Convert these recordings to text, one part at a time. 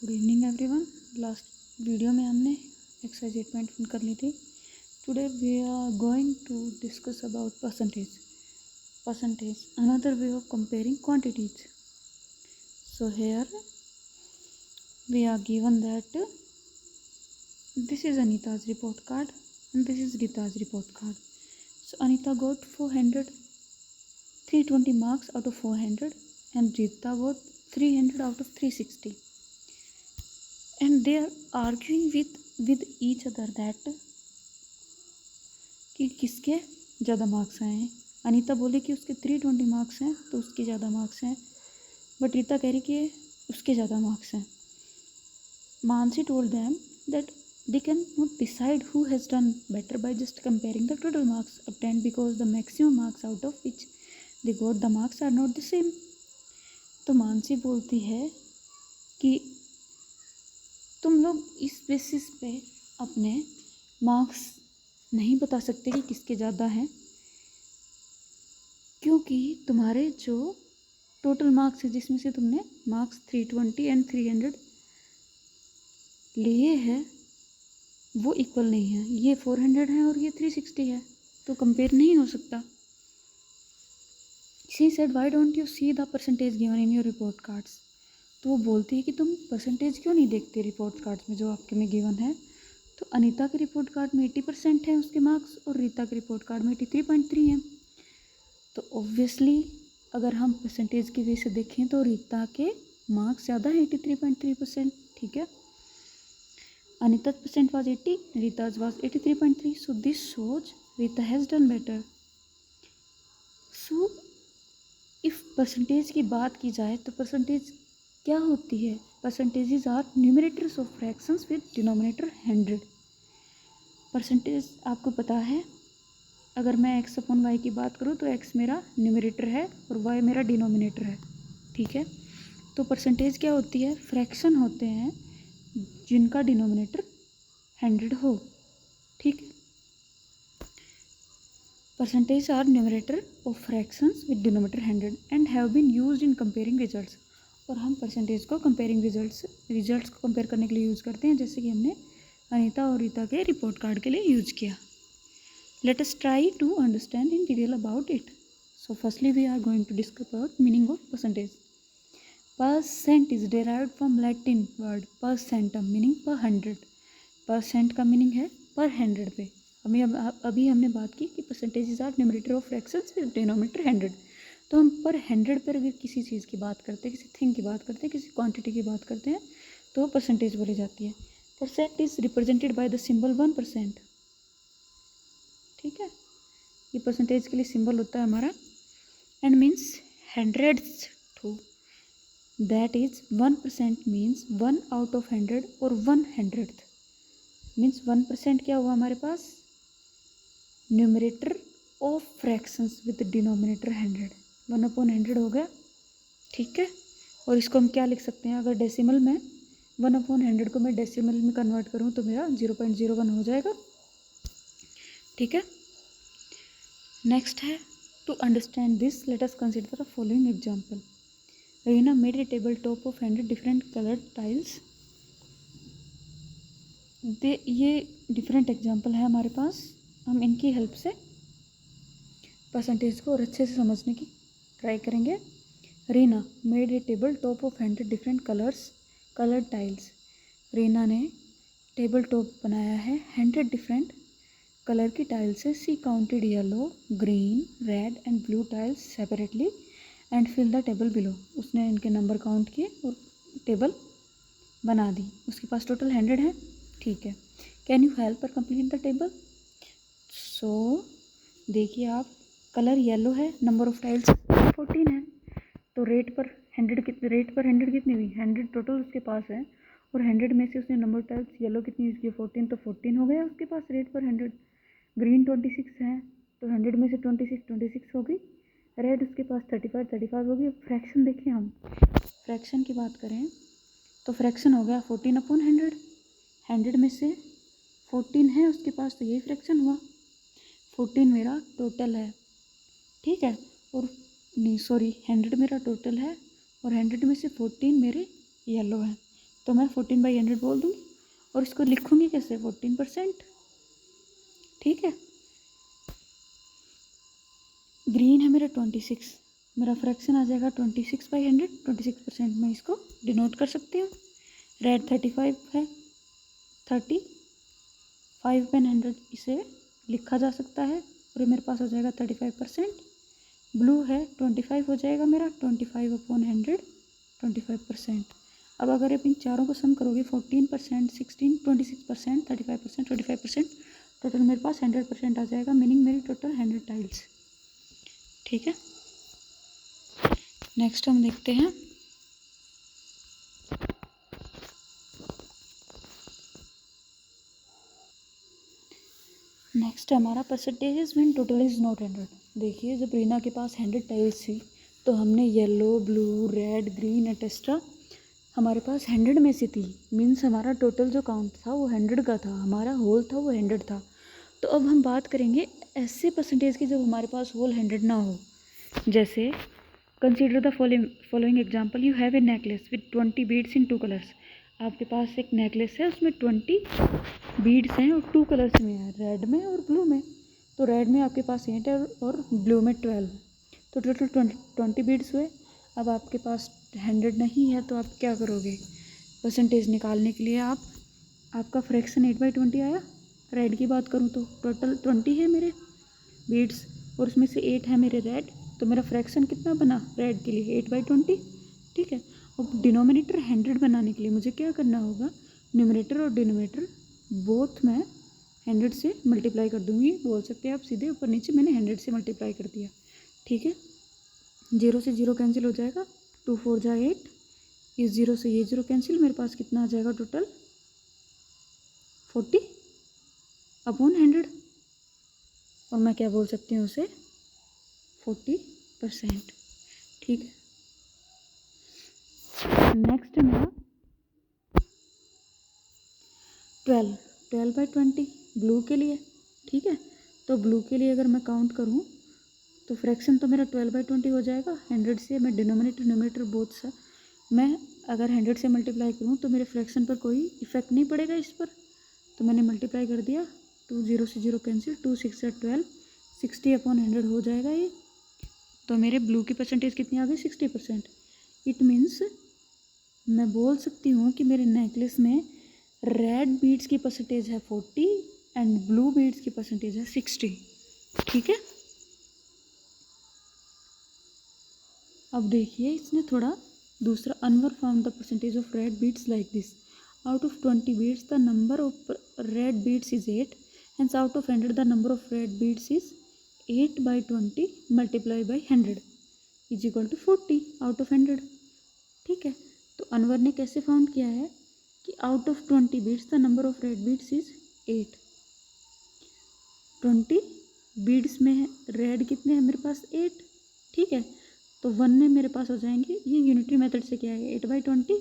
Good evening everyone. Last video में हमने exercise 8.1 कर ली थी। Today we are going to discuss about percentage another way of comparing quantities. So here we are given that this is Anita's report card and this is Rita's report card. So Anita got 320 marks out of 400 and Rita got 300 out of 360. And they are arguing with each other that कि किसके ज़्यादा marks आए हैं। अनीता बोले कि उसके 320 marks हैं तो उसके ज़्यादा मार्क्स हैं, बट रीता कह रही कि उसके ज़्यादा मार्क्स हैं। Mansi told them that they cannot decide who has done better by just comparing the total marks obtained because the maximum marks out of which they got the marks are not the same. तो मानसी बोलती है कि तुम लोग इस basis पे अपने marks नहीं बता सकते कि किसके ज़्यादा हैं, क्योंकि तुम्हारे जो टोटल मार्क्स है जिसमें से तुमने मार्क्स 320 एंड 300 लिए हैं वो इक्वल नहीं है। ये 400 है और ये 360 है, तो कंपेयर नहीं हो सकता। She said why don't you see the percentage given in your report cards. तो वो बोलती है कि तुम परसेंटेज क्यों नहीं देखते रिपोर्ट कार्ड्स में जो आपके में गिवन है। तो अनीता के रिपोर्ट कार्ड में 80% है उसके मार्क्स और रीता के रिपोर्ट कार्ड में 83.3 हैं। तो ऑब्वियसली अगर हम परसेंटेज की वे से देखें तो रीता के मार्क्स ज़्यादा है 83.3%। ठीक है, Anita's percent was 80, Rita's was 83.3. So this shows Rita has done better. So if percentage की बात की जाए तो परसेंटेज क्या होती है? Percentages are numerators of fractions with denominator 100। Percentage आपको पता है, अगर मैं x अपॉन y की बात करूँ तो x मेरा न्यूमरेटर है और y मेरा डिनोमिनेटर है। ठीक है, तो परसेंटेज क्या होती है? फ्रैक्शन होते हैं जिनका डिनोमिनेटर 100 हो। ठीक है, percentage are numerator of fractions with denominator 100 and have been used in comparing results. और हम परसेंटेज को कंपेयरिंग रिजल्ट्स को कंपेयर करने के लिए यूज़ करते हैं, जैसे कि हमने अनीता और रीता के रिपोर्ट कार्ड के लिए यूज किया। Let us try to understand in detail about it. So firstly we are going to discuss about meaning of percentage. Percent is derived from Latin word percentum meaning per 100। Percent का meaning है पर 100 पे। अभी हमने बात की कि percentages are numerator of fractions with denominator 100। तो हम पर 100 पर अगर किसी चीज़ की बात करते हैं, किसी थिंग की बात करते हैं, किसी क्वांटिटी की बात करते हैं तो परसेंटेज बोली जाती है। Percent is represented by the symbol 1%। ठीक है, ये परसेंटेज के लिए सिंबल होता है हमारा and means hundreds too. That is 1% means 1 out of 100 और 100th मीन्स 1% क्या हुआ हमारे पास? Numerator of fractions with denominator 100, 1/100 हो गया। ठीक है, और इसको हम क्या लिख सकते हैं? अगर डेसिमल में 1/100 को मैं डेसिमल में कन्वर्ट करूँ तो मेरा 0.01 हो जाएगा। ठीक है, नेक्स्ट है to understand this let us consider the following example. Reena made a table top of 100 different coloured tiles. ये डिफरेंट एग्जाम्पल है हमारे पास, हम इनकी हेल्प से परसेंटेज को और अच्छे से समझने की ट्राई करेंगे। Reena made a table top of 100 different coloured tiles. Reena ने टेबल टॉप बनाया है 100 डिफरेंट कलर की टाइल से। She counted yellow, green, red and blue tiles separately and fill the table below. उसने इनके नंबर काउंट किए और टेबल बना दी। उसके पास टोटल 100 है। ठीक है, कैन यू हेल्प पर कंप्लीट द टेबल। सो देखिए आप, कलर येलो है, नंबर ऑफ टाइल्स 14 है, तो रेट पर 100 कितनी हुई? 100 टोटल उसके पास है और 100 में से उसने नंबर ऑफ टाइल्स येलो कितनी यूज़ की? 14, तो 14 हो गया उसके पास रेट पर 100। ग्रीन 26 है तो 100 में से 26 हो गई। रेड उसके पास 35 होगी। फ्रैक्शन देखें, हम फ्रैक्शन की बात करें तो फ्रैक्शन हो गया 14/100। 100 में से 14 है उसके पास, तो यही फ्रैक्शन हुआ। 14 मेरा टोटल है। ठीक है, और नहीं सॉरी 100 मेरा टोटल है और 100 में से 14 मेरे येलो है, तो मैं 14/100 बोल दूँगी और इसको लिखूँगी कैसे 14%। ठीक है, ग्रीन है मेरा 26, मेरा फ्रैक्शन आ जाएगा 26/100, 26% मैं इसको डिनोट कर सकती हूँ। रेड 35 है, 35/100 इसे लिखा जा सकता है और मेरे पास हो जाएगा 35%। ब्लू है 25 हो जाएगा मेरा 25/100, 25%। अब अगर आप इन चारों को सम करोगे 14%, 16, 26%, 35%, 25%, टोटल मेरे पास 100% आ जाएगा, मीनिंग मेरी टोटल 100 टाइल्स। ठीक है, नेक्स्ट हम देखते हैं नेक्स्ट हमारा percentages when total is not 100। देखिए जब रीना के पास 100 टाइल्स थी तो हमने येलो, ब्लू, रेड, ग्रीन एटेस्ट्रा हमारे पास 100 में से थी, मीन्स हमारा टोटल जो काउंट था वो 100 का था, हमारा होल था वो 100 था। तो अब हम बात करेंगे ऐसे परसेंटेज की जब हमारे पास होल 100 ना हो। जैसे consider the following example, you have a necklace with 20 beads in 2 colours. आपके पास एक नेकलेस है उसमें 20 बीड्स हैं और 2 कलर्स में है, रेड में और ब्लू में। तो रेड में आपके पास 8 है और ब्लू में 12, तो टोटल 20 बीड्स हुए। अब आपके पास 100 नहीं है तो आप क्या करोगे, परसेंटेज निकालने के लिए आपका फ्रैक्शन 8/20 आया। रेड की बात करूँ तो टोटल 20 है मेरे बीड्स और उसमें से 8 है मेरे रेड, तो मेरा फ्रैक्शन कितना बना रेड के लिए 8/20। ठीक है, अब डिनोमिनेटर 100 बनाने के लिए मुझे क्या करना होगा, न्यूमरेटर और डिनोमिनेटर बोथ मैं 100 से मल्टीप्लाई कर दूँगी। बोल सकते हैं आप सीधे ऊपर नीचे, मैंने 100 से मल्टीप्लाई कर दिया। ठीक है, 0 से 0 कैंसिल हो जाएगा, 2 4 जा 8, इस 0 से ये 0 कैंसिल, मेरे पास कितना आ जाएगा टोटल 40/100 और मैं क्या बोल सकती हूँ उसे 40%। ठीक है, नेक्स्ट है मेरा 12/20 ब्लू के लिए। ठीक है, तो ब्लू के लिए अगर मैं काउंट करूँ तो फ्रैक्शन तो मेरा 12/20 हो जाएगा। 100 से मैं डिनोमिनेटर न्यूमरेटर बोथ सा मैं अगर 100 से मल्टीप्लाई करूँ तो मेरे फ्रैक्शन पर कोई इफेक्ट नहीं पड़ेगा इस पर, तो मैंने मल्टीप्लाई कर दिया, 2 0 से 0 कैंसिल, 2 6 12, 60/100 हो जाएगा ये। तो मेरे ब्लू की परसेंटेज कितनी आ गई 60%। इट मीन्स मैं बोल सकती हूँ कि मेरे नेकलेस में रेड बीड्स की परसेंटेज है 40 एंड ब्लू बीड्स की परसेंटेज है 60। ठीक है, अब देखिए इसने थोड़ा दूसरा Anwar found the percentage of red beads like this, out of 20 beads the number of red beads is 8 and out of 100 the number of red beads is 8/20 multiply by 100 is equal to 40 out of 100। ठीक है, तो अनवर ने कैसे found किया है कि out of 20 beads the number of red beads is 8। 20 beads में red कितने हैं मेरे पास 8। ठीक है, तो 1 में मेरे पास हो जाएंगे, ये यूनिटरी मेथड से क्या है 8/20,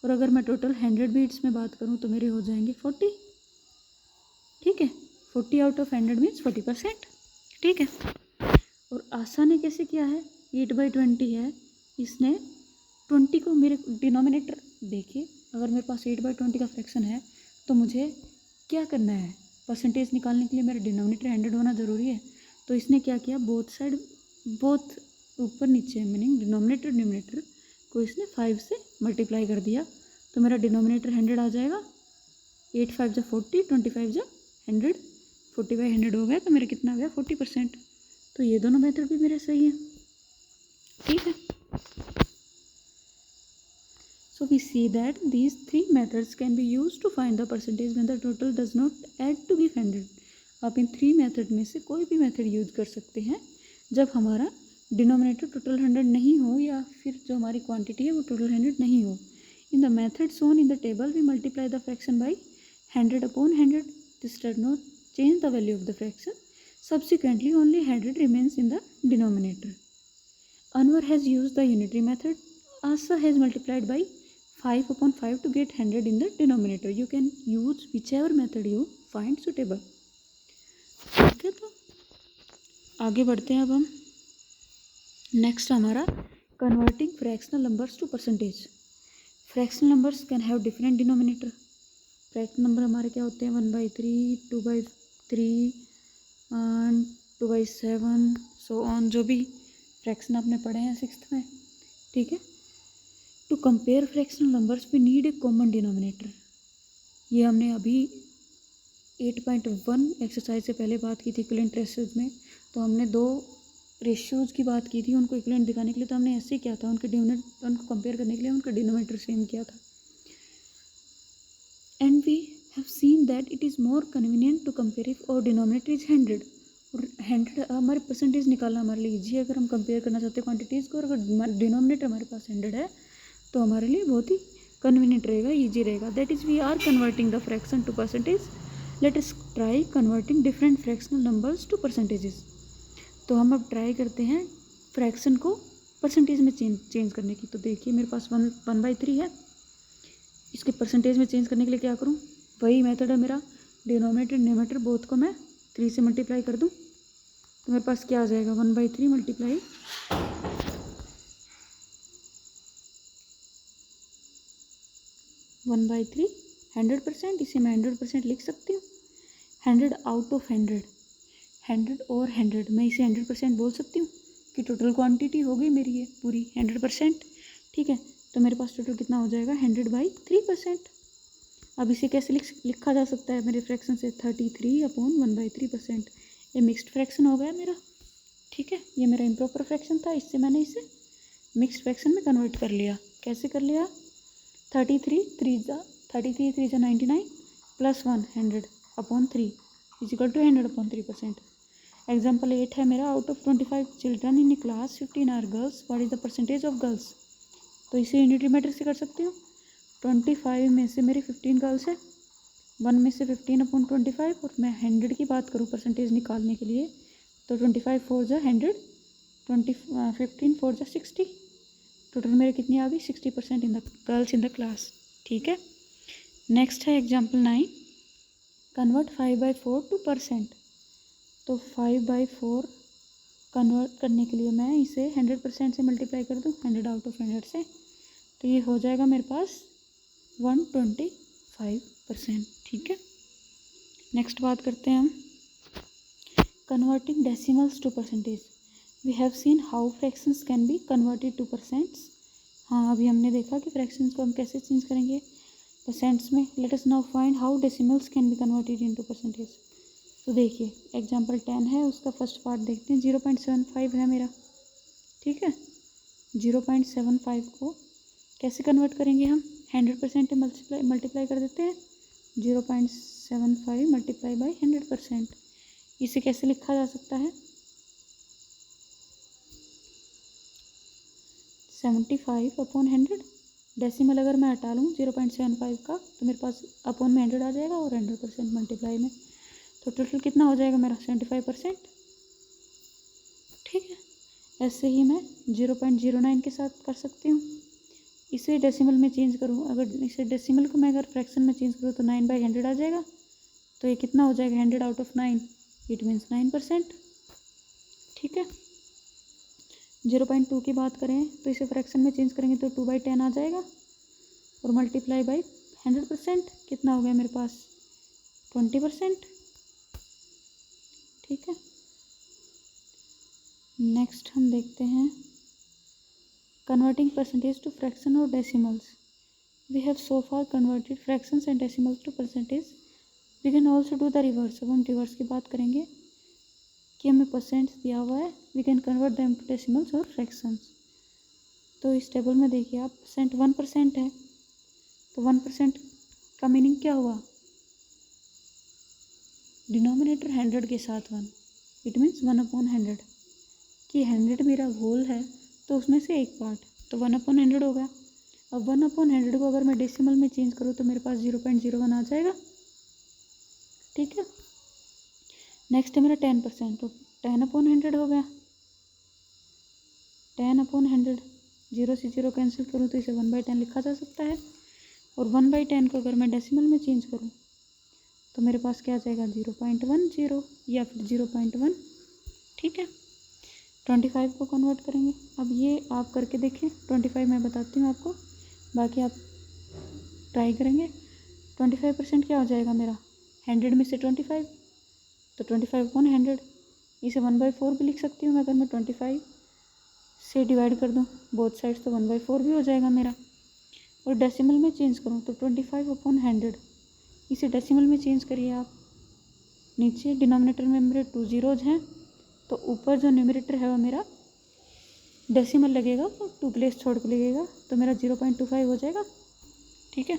और अगर मैं टोटल 100 बीड्स में बात करूँ तो मेरे हो जाएंगे 40। ठीक है, 40 आउट ऑफ 100 मीन्स 40%। ठीक है, और आशा ने कैसे किया है 8/20 है, इसने 20 को मेरे डिनोमिनेटर, देखिए अगर मेरे पास 8/20 का फ्रैक्शन है तो मुझे क्या करना है, परसेंटेज निकालने के लिए मेरा डिनोमिनेटर 100 होना ज़रूरी है। तो इसने क्या किया, बोथ साइड बोथ ऊपर नीचे मीनिंग डिनोमिनेटर न्यूमरेटर को इसने 5 से मल्टीप्लाई कर दिया, तो मेरा डिनोमिनेटर 100 आ जाएगा। 8 5 जा 40, 25 जा 100, 40/100 हो गया, तो मेरा कितना आ गया 40%। तो ये दोनों मेथड भी मेरे सही हैं। ठीक है, so we see that these 3 methods can be used to find the percentage when the total does not add to give 100। आप इन 3 मेथड में से कोई भी मेथड यूज कर सकते हैं जब हमारा डिनोमिनेटर टोटल 100 नहीं हो या फिर जो हमारी क्वांटिटी है वो टोटल 100 नहीं हो। In the method shown in the table we multiply the fraction by 100/100। This does not change the value of the fraction, subsequently only 100 remains in the denominator। Anwar has used the unitary method, Asa has multiplied by 5/5 to get 100 in the denominator। You can use whichever method you find suitable। ठीक है, तो आगे बढ़ते हैं अब हम। Next हमारा converting fractional numbers to percentage. Fractional numbers can have different denominator. Fractional number हमारे क्या होते हैं, 1/3, 2/3, 2/7, सो ऑन, जो भी फ्रैक्शन आपने पढ़े हैं 6th में, ठीक है। To compare fractional numbers we need a common denominator. ये हमने अभी 8.1 एक्सरसाइज से पहले बात की थी इक्विवेलेंट रेशियोज में। तो हमने दो रेशियोज की बात की थी, उनको इक्विवेलेंट दिखाने के लिए। तो हमने ऐसे किया था, उनको कंपेयर करने के लिए उनका डिनोमिनेटर सेम किया था। And we have seen that it is more convenient to compare if our denominator is 100। और 100 हमारे परसेंटेज निकालना हमारे लिए ईजी है अगर हम कंपेयर करना चाहते हैं क्वांटिटीज़ को। और अगर डिनोमिनेटर हमारे पास 100 है तो हमारे लिए बहुत ही कन्वीनियंट रहेगा, ईजी रहेगा। That is we are converting the fraction to percentage. Let us try converting different fractional numbers to percentages. तो हम अब ट्राई करते हैं फ्रैक्शन को परसेंटेज में चेंज करने की। तो देखिए मेरे पास 1/3 है, इसके परसेंटेज में चेंज करने के लिए क्या करूँ, वही मेथड है मेरा। डिनोमिनेटर न्यूमरेटर बोथ को मैं 3 से मल्टीप्लाई कर दूँ तो मेरे पास क्या आ जाएगा, 1/3 मल्टीप्लाई 1/3 100%। इसे मैं 100% लिख सकती हूँ। 100 आउट ऑफ 100, 100 और 100, मैं इसे 100% बोल सकती हूँ कि टोटल क्वांटिटी हो गई मेरी ये पूरी 100%, ठीक है। तो मेरे पास टोटल कितना हो जाएगा, 100/3%। अब इसे कैसे लिखा जा सकता है मेरे फ्रैक्शन से, 33/1/3%। ये मिक्स्ड फ्रैक्शन हो गया मेरा, ठीक है। ये मेरा इम्प्रॉपर फ्रैक्शन था, इससे मैंने इसे मिक्स्ड फ्रैक्शन में कन्वर्ट कर लिया। कैसे कर लिया, 33 3 जा 99 plus 1 100/3 is equal to 100/3%। Example 8 है मेरा, out of 25 children in class 15 are girls, what is the percentage of girls. तो इसे यूनिटरी मेथड से कर सकती हूँ। 25 में से मेरी 15 गर्ल्स है, 1 में से 15/25, और मैं 100 की बात करूँ परसेंटेज निकालने के लिए तो 25 4 जा 100, 15 4 जा 60, टोटल मेरे कितनी आ गई, 60% in the girls in the class, ठीक है। नेक्स्ट है एग्जाम्पल 9, कन्वर्ट 5/4 टू परसेंट। तो 5/4 कन्वर्ट करने के लिए मैं इसे 100% से मल्टीप्लाई कर दूँ, 100 आउट ऑफ 100 से, तो ये हो जाएगा मेरे पास 125%, ठीक है। नेक्स्ट बात करते हैं हम converting decimals to percentage. We have seen how fractions can be converted to percents. हाँ, अभी हमने देखा कि फ्रैक्शंस को हम कैसे चेंज करेंगे परसेंट्स में। Let us now find how decimals can be converted into percentage. तो देखिए एग्जांपल 10 है, उसका फर्स्ट पार्ट देखते हैं। 0.75 है मेरा, ठीक है। 0.75 को कैसे कन्वर्ट करेंगे हम, 100% मल्टीप्लाई कर देते हैं। 0.75 मल्टीप्लाई बाई 100%, इसे कैसे लिखा जा सकता है, 75/100। डेसिमल अगर मैं हटा लूँ 0.75 का तो मेरे पास अपॉन में 100 आ जाएगा और 100% मल्टीप्लाई में, तो टोटल कितना हो जाएगा मेरा 75%, ठीक है। ऐसे ही मैं 0.09 के साथ कर सकती हूँ। इसे डेसिमल में चेंज करूँ, अगर इसे डेसिमल को मैं अगर फ्रैक्शन में चेंज करूँ तो 9/100 आ जाएगा। तो ये कितना हो जाएगा, 100 आउट ऑफ 9, इट मीन्स 9%, ठीक है। 0.2 की बात करें तो इसे फ्रैक्शन में चेंज करेंगे तो 2/10 आ जाएगा और मल्टीप्लाई बाई 100% कितना हो गया मेरे पास 20%, ठीक है। नेक्स्ट हम देखते हैं कन्वर्टिंग परसेंटेज टू फ्रैक्शन और decimals. We have so far converted fractions and decimals to percentage, we can also do the reverse. अब हम रिवर्स की बात करेंगे कि हमें परसेंट्स दिया हुआ है, we can convert them to decimals और फ्रैक्शंस। तो इस टेबल में देखिए आप 1% है, तो 1% का मीनिंग क्या हुआ, डिनोमिनेटर 100 के साथ 1, इट मीन्स 1/100, कि 100 मेरा होल है तो उसमें से एक पार्ट, तो 1/100 हो गया। अब 1/100 को अगर मैं डेसिमल में चेंज करूँ तो मेरे पास 0.01 आ जाएगा, ठीक है। नेक्स्ट है मेरा 10%, तो 10/100 हो गया, 10/100, 0 से 0 कैंसिल करूँ तो इसे 1/10 लिखा जा सकता है। और 1/10 को अगर मैं डेसिमल में चेंज करूँ तो मेरे पास क्या आ जाएगा 0.10 या फिर 0.1, ठीक है। 25 को कन्वर्ट करेंगे, अब ये आप करके देखें, 25 मैं बताती हूँ आपको, बाकी आप ट्राई करेंगे। 25% क्या हो जाएगा मेरा, 100 में से 25, तो 25/100। इसे 1/4 भी लिख सकती हूँ मैं, अगर मैं 25 से डिवाइड कर दूँ बोथ साइड्स तो 1/4 भी हो जाएगा मेरा। और डेसिमल में चेंज करूँ तो 25/100, इसे डेसिमल में चेंज करिए आप। नीचे डिनोमिनेटर में मेरे 2 ज़ीरोज़ हैं, तो ऊपर जो न्यूमरेटर है वो मेरा डेसिमल लगेगा, वो 2 प्लेस छोड़ के लगेगा, तो मेरा 0.25 हो जाएगा। ठीक है।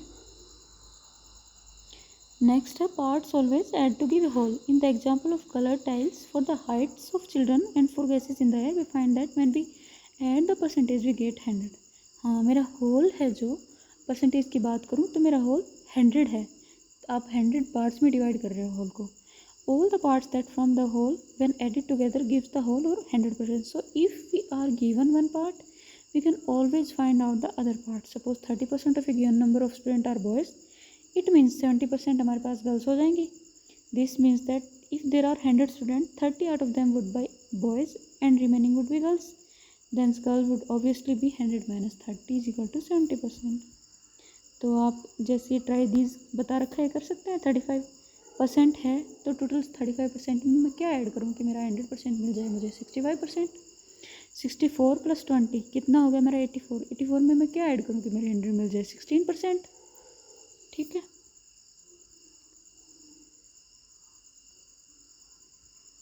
नेक्स्ट है parts always add to give whole. In the example of colour tiles for the heights of children and for gases in the air we find that when we add the percentage we get 100। हाँ, मेरा whole है, जो percentage की बात करूँ तो मेरा whole 100 है। आप 100 पार्ट्स में डिवाइड कर रहे हो होल को। All the parts that form the whole when added together gives the whole or 100%. So if we are given one part, we can always find out the other part. Suppose 30% of a given number of students are boys, it means 70% हमारे पास girls हो जाएंगी. This means that if there are 100 students, 30 out of them would be boys and remaining would be girls. Then girls would obviously be 100 minus 30 is equal to 70%. तो आप जैसे try these बता रखा है कर सकते हैं। 35% है तो टोटल 35% में मैं क्या ऐड करूँ कि मेरा 100% मिल जाए मुझे 65%। 64 + 20 कितना हो गया मेरा 84। 84 में मैं क्या ऐड करूँ कि मेरे 100 मिल जाए 16%। ठीक है।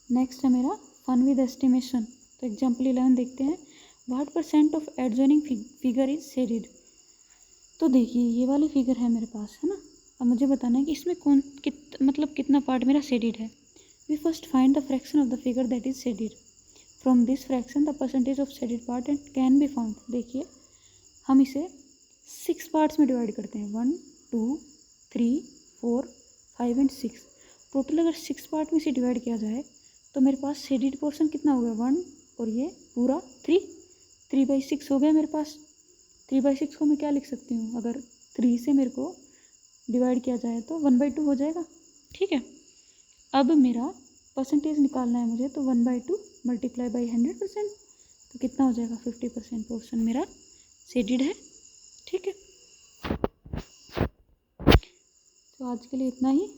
नेक्स्ट है मेरा फन विद एस्टिमेशन। तो एग्जाम्पल 11 देखते हैं। What % of adjoining figure is shaded. तो देखिए ये वाली फिगर है मेरे पास, है ना। अब मुझे बताना है कि इसमें कितना पार्ट मेरा शेडेड है। We first find the fraction of the figure that is shaded. From this fraction the percentage of shaded part and can be found. देखिए हम इसे 6 पार्ट्स में डिवाइड करते हैं, 1 2 3 4 5 एंड 6। टोटल अगर 6 पार्ट में से डिवाइड किया जाए तो मेरे पास शेडेड पोर्शन कितना हो गया 1, और ये पूरा 3/6 हो गया मेरे पास। 3/6 को मैं क्या लिख सकती हूँ, अगर 3 से मेरे को डिवाइड किया जाए तो 1/2 हो जाएगा। ठीक है। अब मेरा परसेंटेज निकालना है मुझे, तो 1/2 मल्टीप्लाई बाई 100%, तो कितना हो जाएगा 50% पोर्शन मेरा शेडेड है। ठीक है। तो आज के लिए इतना ही।